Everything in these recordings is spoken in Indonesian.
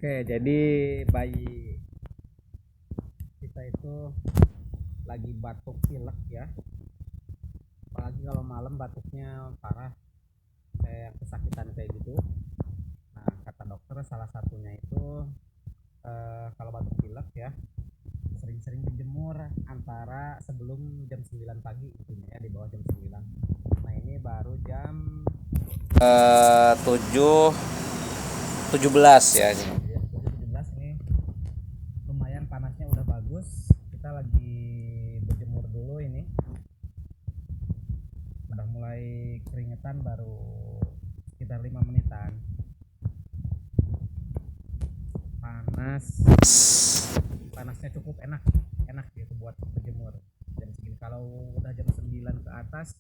Oke, jadi bayi kita itu lagi batuk pilek ya. Apalagi kalau malam batuknya parah, kayak kesakitan kayak gitu. Nah, kata dokter salah satunya itu kalau batuk pilek ya, sering-sering dijemur antara sebelum jam 9 pagi intinya ya, di bawah jam 9. Nah, ini baru jam 7.17 ya ini. 7.17 ini lumayan panasnya udah bagus. Kita lagi berjemur dulu ini. Udah mulai keringetan baru sekitar 5 menitan. Panasnya cukup enak gitu buat berjemur jam segini. Kalau udah jam 9 ke atas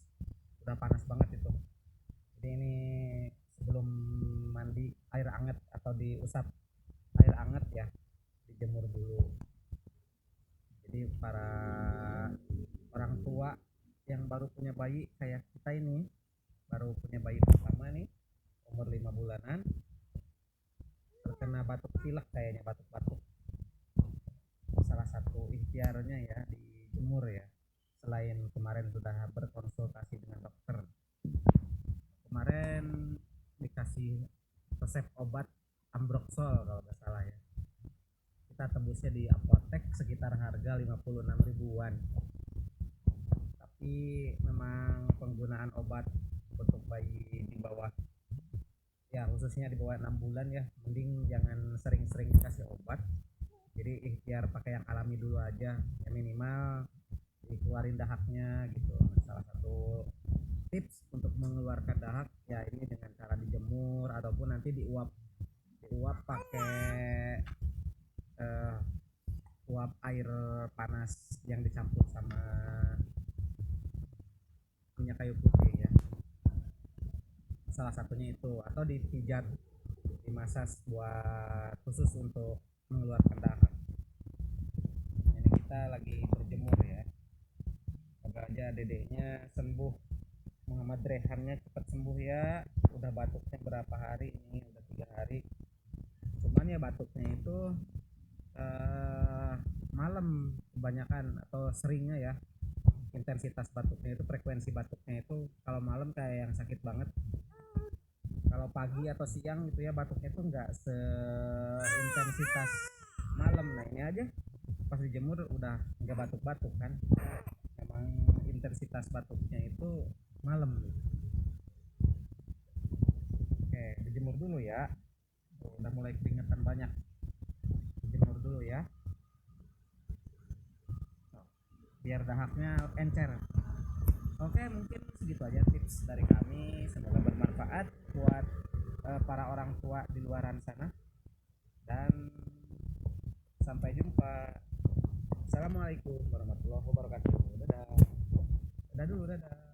udah panas banget itu. Jadi ini sebelum mandi air hangat atau diusap air hangat ya, dijemur dulu. Jadi para orang tua yang baru punya bayi kayak kita ini, baru punya bayi pertama nih, umur 5 bulanan, terkena batuk pilek kayaknya, batuk-batuk, salah satu ikhtiarnya ya dijemur ya. Selain kemarin sudah berkonsultasi dengan dokter, kemarin dikasih resep obat Ambroxol kalau nggak salah ya. Kita tembusnya di apotek sekitar harga 56 ribuan. Tapi memang penggunaan obat untuk bayi di bawah, ya khususnya di bawah 6 bulan ya, mending jangan sering-sering dikasih obat. Jadi ikhtiar pakai yang alami dulu aja ya, minimal dikeluarin dahaknya gitu. Salah satu tips untuk mengeluarkan dahak ya ini dengan cara dijemur ataupun nanti diuap pakai uap air panas yang dicampur sama minyak kayu putih ya. Salah satunya itu, atau dipijat, dimasas buat khusus untuk mengeluarkan dahak. Ini kita lagi berjemur ya, semoga aja dedeknya sembuh, Muhammad Rehannya cepat sembuh ya. Udah batuknya berapa hari ini, udah 3 hari, cuman ya batuknya itu malam kebanyakan atau seringnya ya. Intensitas batuknya itu, frekuensi batuknya itu kalau malam kayak yang sakit banget. Kalau pagi atau siang gitu ya batuknya itu nggak seintensitas malam. Nah ini aja pas dijemur udah nggak batuk-batuk kan, memang intensitas batuknya itu malam. Oke, dijemur dulu ya. Udah mulai keringetan banyak, dijemur dulu ya biar dahaknya encer. Oke, mungkin segitu aja tips dari kami, semoga bermanfaat buat para orang tua di luaran sana, dan sampai jumpa. Assalamualaikum warahmatullahi wabarakatuh. Dadah. Dadah dulu, dadah.